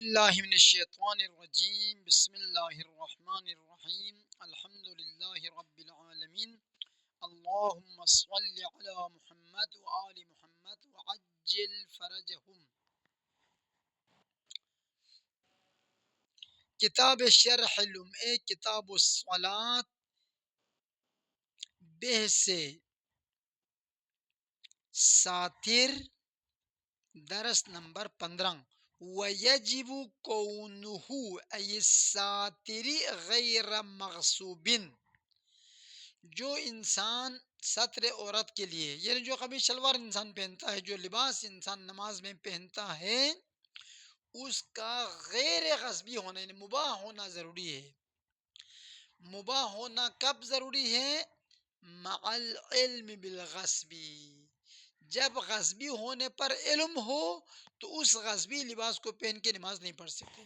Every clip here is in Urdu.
اللہ من الشیطان الرجیم بسم اللہ الرحمن الرحیم الحمد للہ رب العالمین اللہم صلی علی محمد وآل محمد وعجل فرجہم۔ کتاب شرح لمعہ کتاب الصلاۃ بحث ساتر درس نمبر 15۔ وَيَجِبُ كَوْنُهُ أي الساتر غیر مغصوب، جو انسان ستر عورت کے لیے، یعنی جو قمیص شلوار انسان پہنتا ہے، جو لباس انسان نماز میں پہنتا ہے، اس کا غیر غصبی ہونا یعنی مباح ہونا ضروری ہے۔ مباح ہونا کب ضروری ہے؟ مع العلم بالغصبی، جب غصبی ہونے پر علم ہو تو اس غصبی لباس کو پہن کے نماز نہیں پڑھ سکتے۔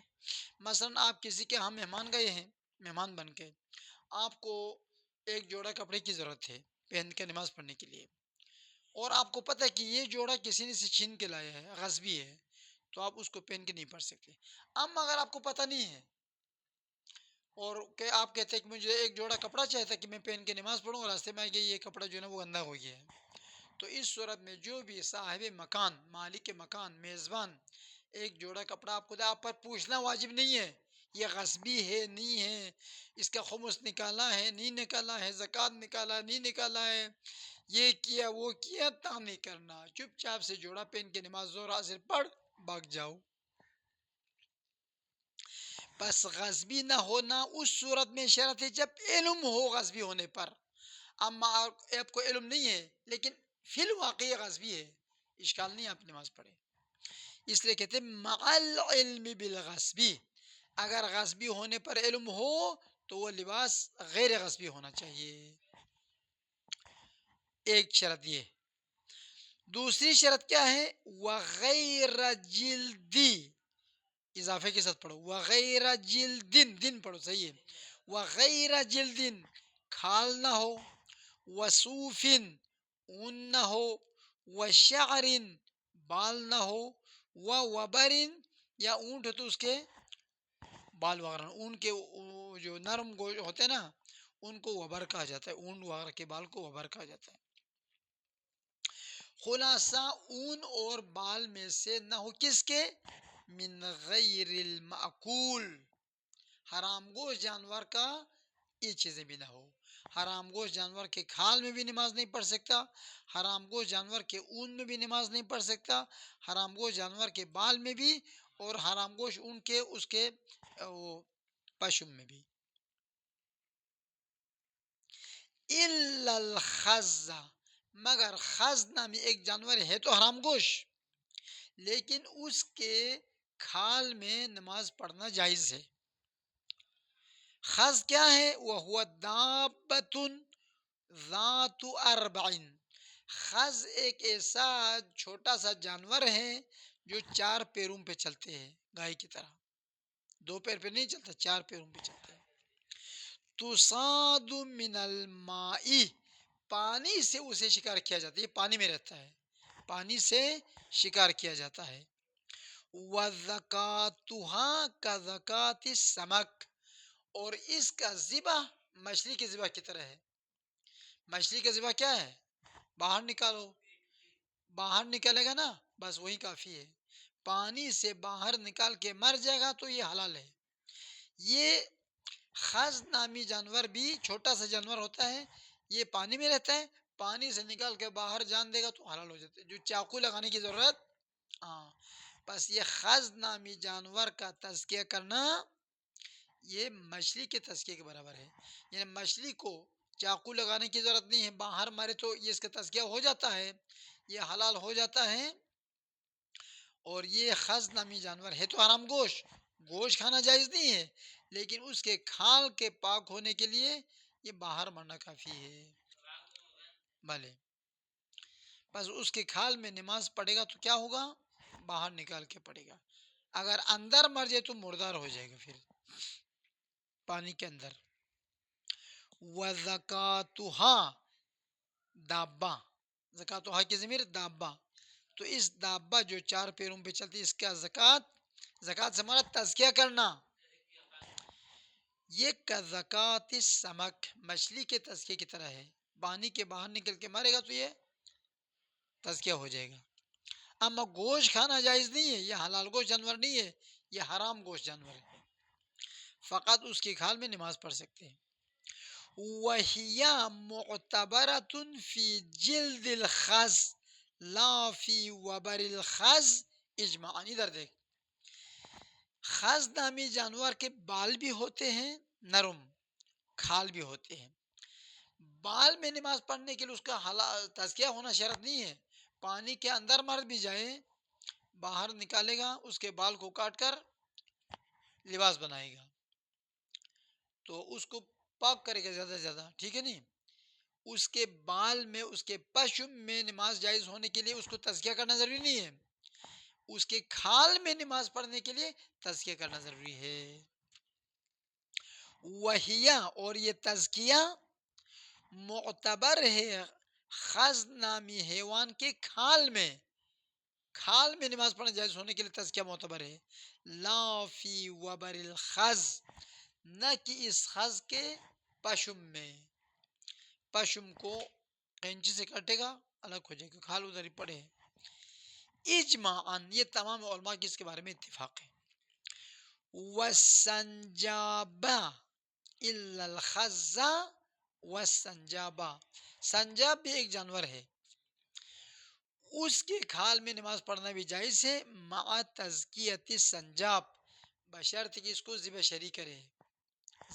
مثلا آپ کسی کے ہاں مہمان گئے ہیں، مہمان بن کے آپ کو ایک جوڑا کپڑے کی ضرورت ہے پہن کے نماز پڑھنے کے لیے، اور آپ کو پتہ ہے کہ یہ جوڑا کسی نے سے چھین کے لایا ہے، غصبی ہے، تو آپ اس کو پہن کے نہیں پڑھ سکتے۔ اما اگر آپ کو پتہ نہیں ہے اور کہ آپ کہتے ہیں کہ مجھے ایک جوڑا کپڑا چاہیے تھا کہ میں پہن کے نماز پڑھوں، اور راستے میں یہ کپڑا جو ہے نا وہ گندا ہو گیا ہے، تو اس صورت میں جو بھی صاحب مکان، مالک مکان، میزبان ایک جوڑا کپڑا آپ کو دے، آپ پر پوچھنا واجب نہیں ہے یہ غصبی ہے نہیں ہے، اس کا خمس نکالا ہے نہیں نکالا ہے، زکوٰۃ نکالا نہیں نکالا ہے، یہ کیا وہ کیا، تا نہیں کرنا، چپ چاپ سے جوڑا پہن کے نماز ظہر عصر پڑھ بھاگ جاؤ۔ بس غصبی نہ ہونا اس صورت میں شرط ہے جب علم ہو غصبی ہونے پر۔ اما آپ کو علم نہیں ہے لیکن فی الواقع غصبی ہے، اشکال نہیں، آپ نماز پڑھیں۔ اس لیے کہتے ہیں مع العلم بالغصبی، اگر غصبی ہونے پر علم ہو تو وہ لباس غیر غصبی ہونا چاہیے، ایک شرط یہ۔ دوسری شرط کیا ہے؟ وغیر جلدی، اضافے کے ساتھ پڑھو، وغیر جلدن، دن پڑھو صحیح ہے، وغیر جلدن، کھال نہ ہو، وصوفن، اون نہ ہو، وشعرن، بال نہ ہو، وبرن، یا اونٹ ہو تو اس کے بال وغیرہ، اون کے جو نرم گوشت ہوتے ہیں نا ان کو وبر کہا جاتا ہے، اون وغیرہ کے بال کو وبر کہا جاتا ہے۔ خلاصہ اون اور بال میں سے نہ ہو، کس کے؟ من غیر المعقول، حرام گوشت جانور کا یہ چیزیں بھی نہ ہو۔ حرام گوشت جانور کے کھال میں بھی نماز نہیں پڑھ سکتا، حرام گوشت جانور کے اون میں بھی نماز نہیں پڑھ سکتا، حرام گوشت جانور کے بال میں بھی، اور حرام گوشت اون کے اس کے وہ پشم میں بھی۔ الا الخز، مگر خز نامی ایک جانور ہے تو حرام گوشت، لیکن اس کے کھال میں نماز پڑھنا جائز ہے۔ خز کیا ہے؟ وَهُوَ دَابَّةٌ ذَاتُ أَرْبَعٍ، خز ایک ایسا چھوٹا سا جانور ہے جو 4 پیروں پہ چلتے ہیں، گائے کی طرح 2 پیر پہ نہیں چلتا، 4 پیروں پہ چلتا ہے۔ تُصَادُ مِنَ الْمَاءِ، پانی سے اسے شکار کیا جاتا ہے، یہ پانی میں رہتا ہے، پانی سے شکار کیا جاتا ہے۔ وَذَكَاتُهَا كَذَكَاتِ السَّمَكِ، اور اس کا ذبح مچھلی کے ذبح کی طرح ہے۔ مچھلی کا ذبح کیا ہے؟ باہر نکالو، باہر نکالے گا نا بس وہی کافی ہے، پانی سے باہر نکال کے مر جائے گا تو یہ حلال ہے۔ یہ خز نامی جانور بھی چھوٹا سا جانور ہوتا ہے، یہ پانی میں رہتا ہے، پانی سے نکال کے باہر جان دے گا تو حلال ہو جاتا ہے، جو چاقو لگانے کی ضرورت۔ ہاں، بس یہ خز نامی جانور کا تذکیہ کرنا یہ مچھلی کے تذکیے کے برابر ہے، یعنی مچھلی کو چاقو لگانے کی ضرورت نہیں ہے، باہر مرے تو یہ اس کا تذکیہ ہو جاتا ہے، یہ حلال ہو جاتا ہے۔ اور یہ خز نامی جانور ہے تو حرام گوشت، گوشت کھانا جائز نہیں ہے، لیکن اس کے کھال کے پاک ہونے کے لیے یہ باہر مرنا کافی ہے۔ بھلے بس اس کے کھال میں نماز پڑھے گا تو کیا ہوگا؟ باہر نکال کے پڑھے گا، اگر اندر مر جائے تو مردار ہو جائے گا پھر پانی کے اندر۔ وَزَكَاتُهَا دابہ، زکاتُهَا کی ضمیر دابہ، تو اس دابہ جو 4 پیروں پہ چلتی ہے اس کا زکوٰۃ زکوٰۃ سے مراد تزکیہ کرنا. یہ کا زکوٰۃ السمک مچھلی کے تزکیے کی طرح ہے. پانی کے باہر نکل کے مرے گا تو یہ تزکیہ ہو جائے گا. اما گوشت کھانا جائز نہیں ہے، یہ حلال گوشت جانور نہیں ہے، یہ حرام گوشت جانور ہے. فقط اس کی کھال میں نماز پڑھ سکتے ہیں. وَهِيَ مُعْتَبَرَةٌ فِي جِلْدِ الْخَزْ لا فی وبر الخز اجماعاً. ادھر دیکھ، خز نامی جانور کے بال بھی ہوتے ہیں نرم، کھال بھی ہوتے ہیں. بال میں نماز پڑھنے کے لیے اس کا تزکیہ ہونا شرط نہیں ہے. پانی کے اندر مر بھی جائے، باہر نکالے گا، اس کے بال کو کاٹ کر لباس بنائے گا تو اس کو پاک کرے گا زیادہ سے زیادہ، ٹھیک ہے نہیں. اس کے بال میں، اس کے پشم میں نماز جائز ہونے کے لیے اس کو تزکیہ کرنا ضروری نہیں ہے. اس کے کھال میں نماز پڑھنے کے لیے تزکیہ کرنا ضروری ہے. وہیا اور یہ تزکیہ معتبر ہے خز نامی حیوان کے کھال میں. کھال میں نماز پڑھنا جائز ہونے کے لیے تزکیہ معتبر ہے. لا فی وبر الخز، نہ کہ اس خز کے پشم میں. پشم کو کینچی سے کاٹے گا الگ ہو جائے گا، کھال ادھر ہی پڑے ہیں. اجماعاً یہ تمام علماء کی اس کے بارے میں اتفاق ہے. وَالسَّنْجَابَ إِلَّا الْخَزَّ وَالسَّنْجَابَ، سنجاب بھی ایک جانور ہے، اس کے کھال میں نماز پڑھنا بھی جائز ہے. مع تزکیۃ السنجاب، بشرط کہ اس کو ذبح شرعی کرے.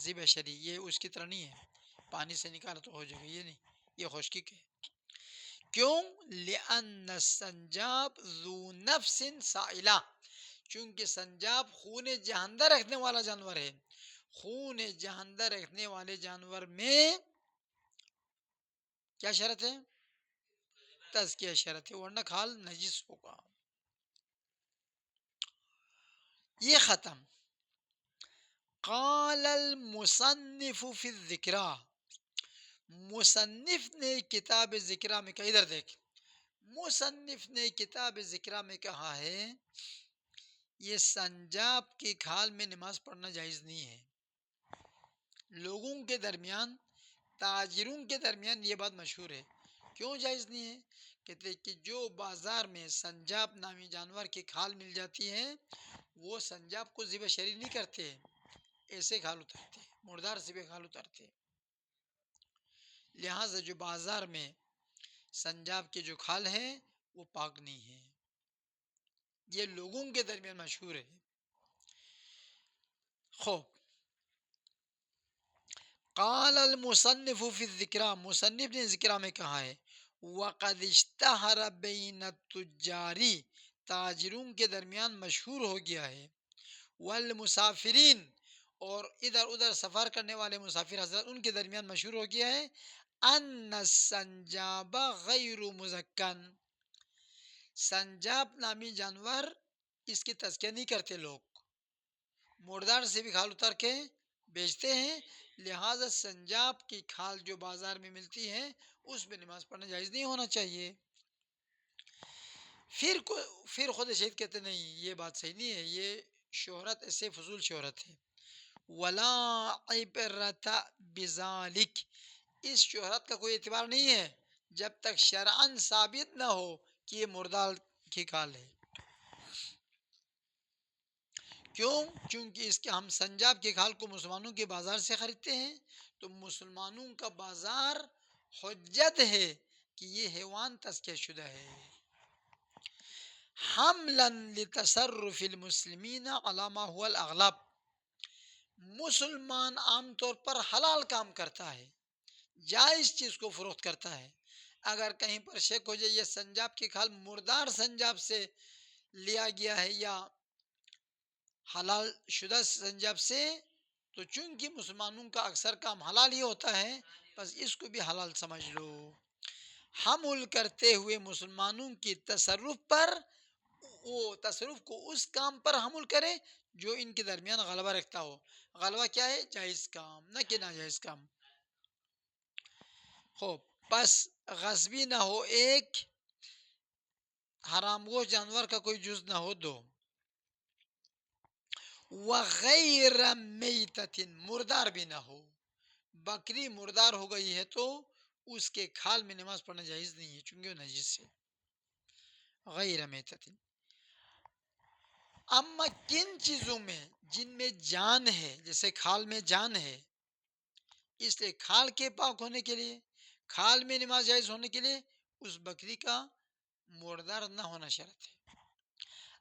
ذبح شرعی یہ اس کی طرح نہیں ہے پانی سے نکالا تو ہو جائے گا، یہ نہیں، یہ خشکی ہے. کیوں؟ لأن السنجاب ذو نفس سائلہ، چونکہ سنجاب خون جہندہ رکھنے والا جانور ہے. خون جہندہ رکھنے والے جانور میں کیا شرط ہے؟ تزکیہ شرط ہے، ورنہ کھال نجس ہوگا. یہ ختم. قال المصنف فی الذکرہ، مصنف نے کتاب ذکرہ میں کہا، ادھر دیکھ، مصنف نے کتاب ذکرہ میں کہا ہے یہ سنجاب کی کھال میں نماز پڑھنا جائز نہیں ہے. لوگوں کے درمیان، تاجروں کے درمیان یہ بات مشہور ہے. کیوں جائز نہیں ہے؟ کہتے کہ جو بازار میں سنجاب نامی جانور کی کھال مل جاتی ہے وہ سنجاب کو ذبح شرعی نہیں کرتے، ایسے کھال اتارتے، مردار سے بھی کھال اتارتے. لہٰذا جو بازار میں سنجاب کے جو کھال ہیں وہ پاک نہیں ہے. یہ لوگوں کے درمیان مشہور ہے. خوب. قال المصنف فی الذکرہ، مصنف نے ذکرہ میں کہا ہے وقد اشتہر بین التجار، تاجروں کے درمیان مشہور ہو گیا ہے. والمسافرین، اور ادھر ادھر سفر کرنے والے مسافر حضرات ان کے درمیان مشہور ہو گیا ہے. ان السنجاب غیر مزکن، سنجاب نامی جانور اس کی تزکیہ نہیں کرتے لوگ، مردار سے بھی کھال اتار کے بیچتے ہیں. لہذا سنجاب کی کھال جو بازار میں ملتی ہے اس میں نماز پڑھنا جائز نہیں ہونا چاہیے. پھر خود شہید کہتے نہیں یہ بات صحیح نہیں ہے، یہ شہرت ایسے فضول شہرت ہے. ولا عبرت بذالک، اس شہرت کا کوئی اعتبار نہیں ہے جب تک شرعاً ثابت نہ ہو کہ یہ مردار کی کھال ہے. کیوں؟ چونکہ اس کے ہم سنجاب کے کھال کو مسلمانوں کے بازار سے خریدتے ہیں تو مسلمانوں کا بازار حجت ہے کہ یہ حیوان تزکیہ شدہ ہے. حملا لتصرف المسلمین علی ما هو الاغلب، مسلمان عام طور پر حلال کام کرتا ہے، جائز چیز کو فروخت کرتا ہے. اگر کہیں پر شک ہو جائے یہ سنجاب کی کھال مردار سنجاب سے لیا گیا ہے یا حلال شدہ سنجاب سے، تو چونکہ مسلمانوں کا اکثر کام حلال ہی ہوتا ہے بس اس کو بھی حلال سمجھ لو. حمل کرتے ہوئے مسلمانوں کی تصرف پر، وہ تصرف کو اس کام پر حمل کرے جو ان کے درمیان غلبہ رکھتا ہو. غلبہ کیا ہے؟ جائز کام، نہ کہ ناجائز کام. خوب. پس غصبی نہ ہو ایک، حرام گوشت جانور کا کوئی جز نہ ہو دو. وغیر میتۃ، مردار بھی نہ ہو، بکری مردار ہو گئی ہے تو اس کے کھال میں نماز پڑھنا جائز نہیں ہے چونکہ وہ نجس ہے. غیر میتۃ. اما کن چیزوں میں جن میں جان ہے، جیسے کھال میں جان ہے، اس لیے کھال کے پاک ہونے کے لیے، کھال میں نماز جائز ہونے کے لیے اس بکری کا مردار نہ ہونا شرط ہے.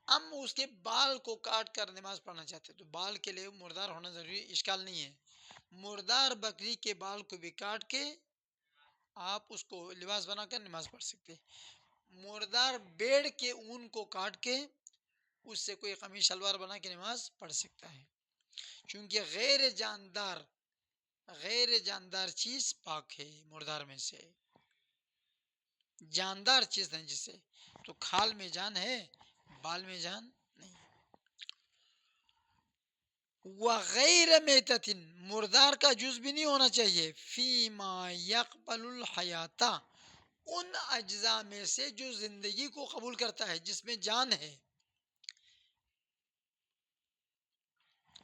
ہم اس کے بال کو کاٹ کر نماز پڑھنا چاہتے ہیں تو بال کے لیے مردار ہونا ضروری، اشکال نہیں ہے. مردار بکری کے بال کو بھی کاٹ کے آپ اس کو لباس بنا کر نماز پڑھ سکتے ہیں. مردار بیڑ کے اون کو کاٹ کے اس سے کوئی قمیص شلوار بنا کے نماز پڑھ سکتا ہے، کیونکہ غیر جاندار چیز پاک ہے مردار میں سے، جاندار چیز نہیں جسے. تو کھال میں جان ہے، بال میں جان نہیں. وغیر میتۃ، مردار کا جز بھی نہیں ہونا چاہیے. فیما یقبل الحیات، ان اجزاء میں سے جو زندگی کو قبول کرتا ہے جس میں جان ہے.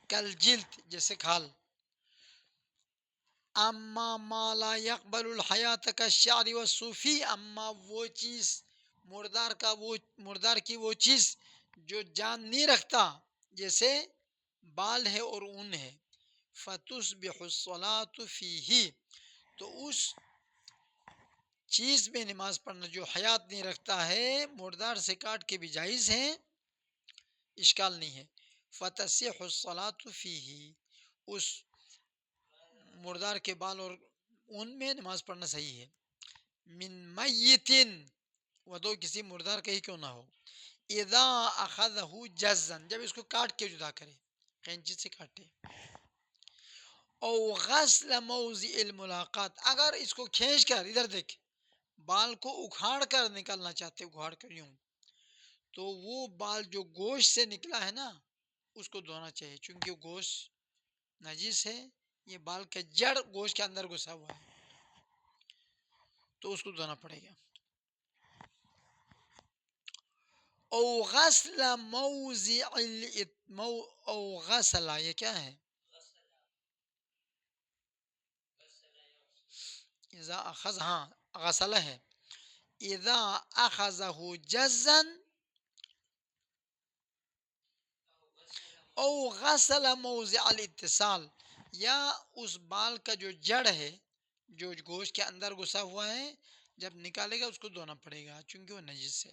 کل جلد، جیسے کھال. اما ما لا یقبل الحیات کا شعر و صوفی، اما وہ چیز مردار کی وہ چیز جو جان نہیں رکھتا، جیسے بال ہے اور اون ہے. فتصبح الصلاۃ فیہ، تو اس چیز میں نماز پڑھنا جو حیات نہیں رکھتا ہے مردار سے کاٹ کے بھی جائز ہے، اشکال نہیں ہے. فتصح الصلاۃ فیہ، اس مردار کے بال اور اون میں نماز پڑھنا صحیح ہے. من میتن، وہ دو کسی مردار کا ہی کیوں نہ ہو. اذا اخذہ جزا، جب اس کو کاٹ کے جدا کرے، قینچی سے کاٹے. او غسل موضع الملاقات، اگر اس کو کھینچ کر، ادھر دیکھ، بال کو اکھاڑ کر نکالنا چاہتے، اکھاڑ کر یوں، تو وہ بال جو گوشت سے نکلا ہے نا اس کو دھونا چاہیے، چونکہ گوشت نجس ہے. یہ بال کا جڑ گوشت کے اندر گھسا ہوا ہے تو اس کو دھونا پڑے گا. او غسل موضع او غسل، یہ کیا ہے؟ اذا اخذ، ہاں غسل ہے. اذا اخذہ جزا او غسل موضع الاتصال، یا اس بال کا جو جڑ ہے جو گوشت کے اندر گھسا ہوا ہے جب نکالے گا اس کو دھونا پڑے گا چونکہ وہ نجس ہے.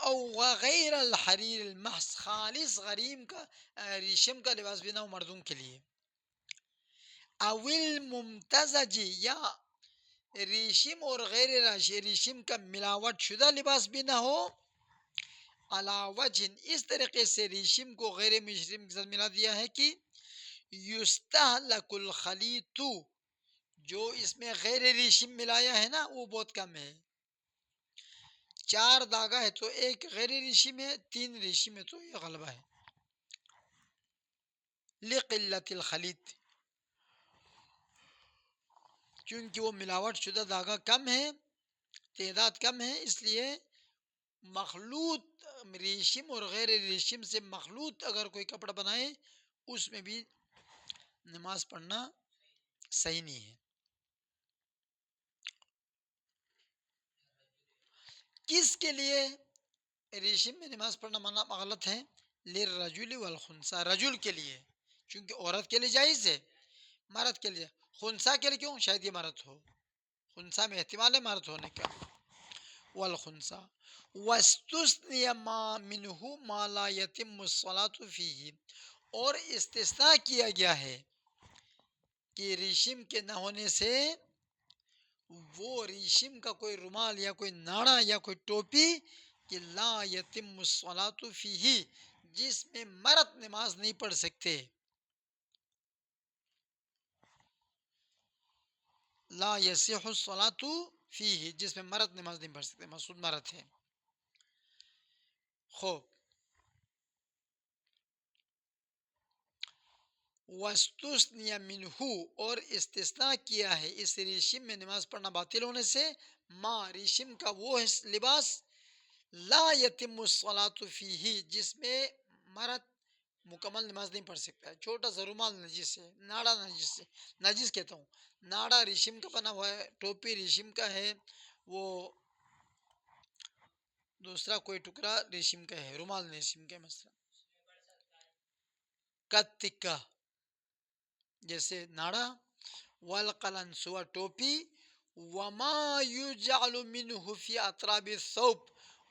او وغیر الحریر المحض، خالص غریم کا ریشم کا لباس بھی نہ ہو مردوں کے لیے. اول ممتزج، یا ریشم اور غیر ریشم کا ملاوٹ شدہ لباس بھی نہ ہو. علی وجہ، اس طریقے سے ریشم کو غیر ریشم کے ساتھ ملا دیا ہے کہ یستہلک الخلیط، جو اس میں غیر ریشم ملایا ہے نا وہ بہت کم ہے. 4 داغا ہے تو ایک غیر ریشم ہے، 3 ریشم ہے تو یہ غلبہ ہے. لقلت الخلیط، کیونکہ وہ ملاوٹ شدہ داغا کم ہے، تعداد کم ہے، اس لیے مخلوط ریشم اور غیر ریشم سے مخلوط اگر کوئی کپڑا بنائے اس میں بھی نماز پڑھنا صحیح نہیں ہے. کس کے لیے ریشم میں نماز پڑھنا منع غلط ہے؟ للرجل والخنثى، رجل کے لیے چونکہ عورت کے لیے جائز ہے، مرد کے لیے. خنثیٰ کے لیے کیوں؟ شاید یہ مرد ہو، خنثیٰ میں احتمال ہے مرد ہونے کا. والخنثى واستثنی ما منہ ما لا یتم الصلاۃ فیہ، اور استثناء کیا گیا ہے کہ ریشم کے نہ ہونے سے وہ ریشم کا کوئی رومال یا کوئی ناڑا یا کوئی ٹوپی کہ لا یتم الصلاۃ فیہ، جس میں مرد نماز نہیں پڑھ سکتے. لا یصح الصلاۃ فیہ، جس میں مرد نماز نہیں پڑھ سکتے، مقصود مرد ہے. خوب. واستثنی منہ، اور استثناء کیا ہے اس ریشم میں نماز پڑھنا باطل ہونے سے، ما ریشم کا وہ لباس لا یتم الصلاۃ فیہ، جس میں مرد مکمل نماز نہیں پڑھ سکتا ہے. چھوٹا سا رومال نجس ہے، ناڑا نجس ہے، نجس کہتا ہوں، ناڑا ریشم کا بنا ہوا ہے، ٹوپی ریشم کا ہے، وہ دوسرا کوئی ٹکڑا ریشم کا ہے، رومال ریشم کا ہے مثلا. کتکا جیسے ناڑا، والقلنسوا ٹوپی، وما یجعل منہ فی اطراب الثوب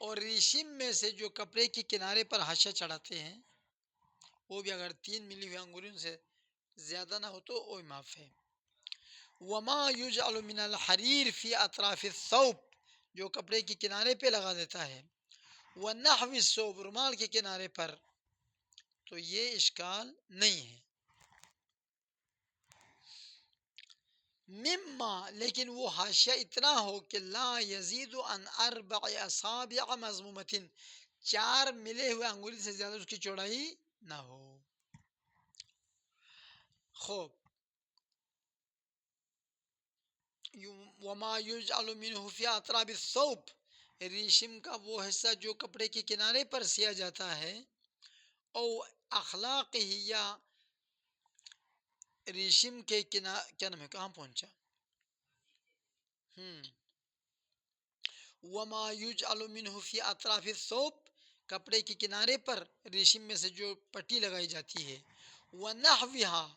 اور ریشم میں سے جو کپڑے کے کنارے پر حاشیہ چڑھاتے ہیں وہ بھی اگر 3 ملی ہوئی انگوریوں سے زیادہ نہ ہو تو وہ معاف ہے. وما یجعل من الحریر فی اطراف الثوب جو کپڑے کے کنارے پہ لگا دیتا ہے، ونحو الثوب رومال کے کنارے پر، تو یہ اشکال نہیں ہے. مما لیکن وہ حاشیہ اتنا ہو کہ لا یزید عن 4 اصابع مضمومۃ 4 ملے ہوئے انگوری سے زیادہ اس کی چوڑائی نہ ہو. خوب، وما یجعل منہ فی اطراب الثوب ریشم کا وہ حصہ جو کپڑے کے کنارے پر سیا جاتا ہے، او اخلاق ہی یا ریشم کے کیا نام ہے، کہاں پہنچا، وما یجعل منہ فی اطراف الثوب کپڑے کے کنارے پر ریشم میں سے جو پٹی لگائی جاتی ہے، ونحوہا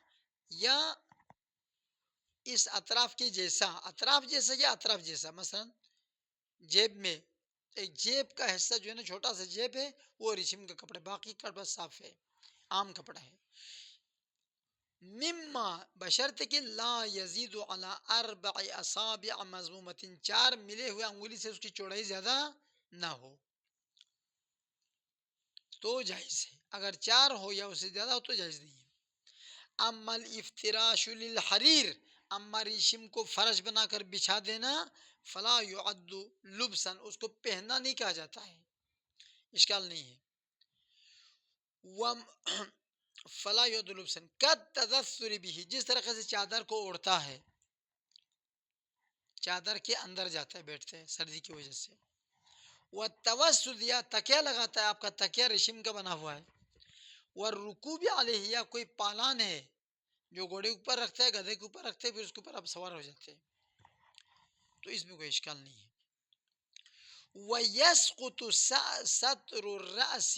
یا اس اطراف کے جیسا، اطراف جیسا یا اطراف جیسا، مثلا جیب میں ایک جیب کا حصہ جو ہے نا، چھوٹا سا جیب ہے، وہ ریشم کا کپڑا، باقی کپڑا صاف ہے، عام کپڑا ہے. مما بشرط کہ لا یزید علی 4 اصابع مضمومۃ 4 ملے ہوئے انگولی سے اس کی چوڑائی زیادہ نہ ہو تو جائز ہے، اگر 4 ہو یا اس سے زیادہ ہو تو جائز نہیں ہے. اما الافتراش للحریر اما ریشم کو فرش بنا کر بچھا دینا، فلا یعد لبسا اس کو پہننا نہیں کہا جاتا ہے، اشکال نہیں ہے. فلا یعد لبسا کالتدثر به جس طرح سے چادر کو اوڑھتا ہے، چادر کے اندر جاتا ہے، بیٹھتے ہیں سردی کی وجہ سے. والتوسد یا تکیہ لگاتا ہے، آپ کا تکیہ ریشم کا بنا ہوا ہے. والرکوب علیہ یا کوئی پالان ہے جو گھوڑے کے اوپر رکھتا ہے، گدھے کے اوپر رکھتے ہیں، پھر اس کے اوپر آپ سوار ہو جاتے ہیں، تو اس میں کوئی اشکال نہیں ہے. وَيَسْقُطُ سَتْرُ الرَّأْسِ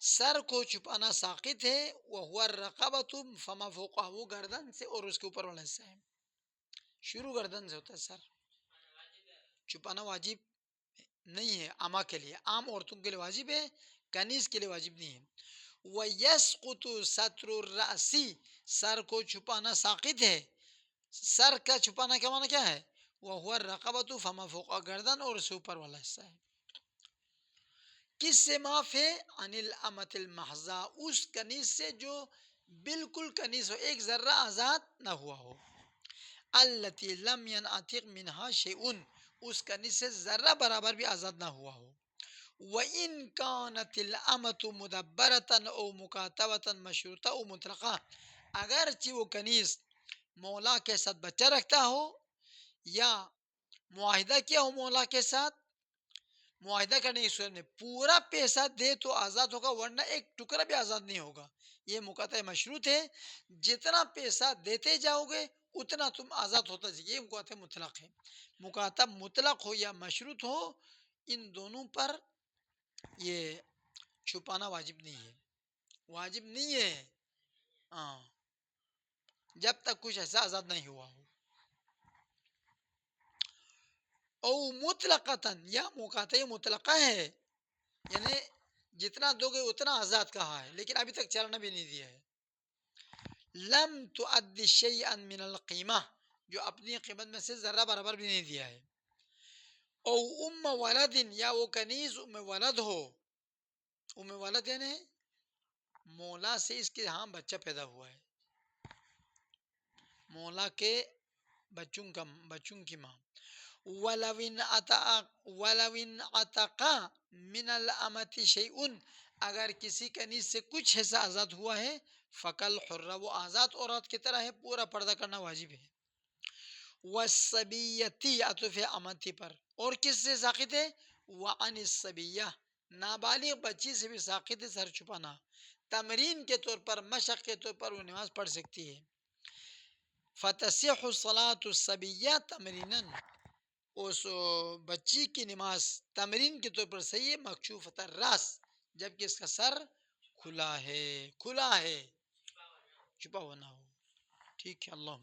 سر کو چھپانا ساقط ہے، وَهُوَ الرَّقَبَةُ فَمَا فَوْقَهُ وہ گردن سے اور اس کے اوپر والا حصہ ہے، شروع گردن سے ہوتا ہے، سر چھپانا واجب نہیں ہے اما کے لیے، عام عورتوں کے لیے واجب ہے، کنیز کے لیے واجب نہیں ہے. وَيَسْقُطُ سَتْرُ الرَّأْسِ سر کو چھپانا ساقط ہے، سر کا چھپانا کا معنی کیا ہے، وَهُوَ الرَّقَبَةُ فَمَا فَوْقَهُ گردن اور اس سے اوپر والا حصہ ہے. کس سے معاف ہے، عن الامۃ المحضاء اس کنیز سے جو بالکل کنیز ہو، ایک ذرہ آزاد نہ ہوا ہو، التی لم ينعتق منها شیء اس کنیز سے ذرہ برابر بھی آزاد نہ ہوا ہو. وَإِن كَانَتِ الْأَمَةُ مُدَبَّرَةً أَوْ مُكَاتَبَةً مَشْرُوطَةً أَوْ مُطْلَقَةً اگرچہ وہ کنیز مولا کے ساتھ بچہ رکھتا ہو یا معاہدہ کیا ہو مولا کے ساتھ، معاہدہ کرنے کی صورت میں پورا پیسہ دے تو آزاد ہوگا، ورنہ ایک ٹکڑا بھی آزاد نہیں ہوگا. یہ مقاطع مشروط ہے، جتنا پیسہ دیتے جاؤ گے اتنا تم آزاد ہوتا جائے، یہ مقاطع مطلق ہے. مقاطع مطلق ہو یا مشروط ہو، ان دونوں پر یہ چھپانا واجب نہیں ہے، واجب نہیں ہے، ہاں جب تک کچھ ایسا آزاد نہیں ہوا ہو. او مطلقتاً یا مقاطع مطلقہ ہے، یعنی جتنا دو گے اتنا آزاد کہا ہے لیکن ابھی تک چلنا بھی نہیں دیا ہے. لم تؤدی شیئا من القیمہ جو اپنی قیمت میں سے ذرہ برابر بھی نہیں دیا ہے. او ام ولد یا وہ کنیز ام ولد ہو، ام ولد یعنی مولا سے اس کے ہاں بچہ پیدا ہوا ہے، مولا کے بچوں کی ماں. وَلَوِنْ عَتَقَا مِنَ الْأَمَةِ شَيْءٌ اگر کسی کنیز سے کچھ حصہ آزاد ہوا ہے، فَقَلْ حُرَّ وہ آزاد عورت کی طرح ہے، پورا پردہ کرنا واجب ہے. وَالصَّبِيَّةِ عطف امتی پر، اور کس سے ساقط ہے، وَعَنِ الصَّبِيَّةِ نابالغ بچی سے بھی ساقط ہے سر چھپانا. تمرین کے طور پر، مشق کے طور پر وہ نماز پڑھ سکتی ہے. فتصح صلاۃ الصبیہ تمرینا، اس بچی کی نماز تمرین کے طور پر صحیح ہے، مکشوفۃ الراس، جبکہ اس کا سر کھلا ہے، کھلا ہے، چھپا ہوا نہ ہو. ٹھیک ہے. اللہ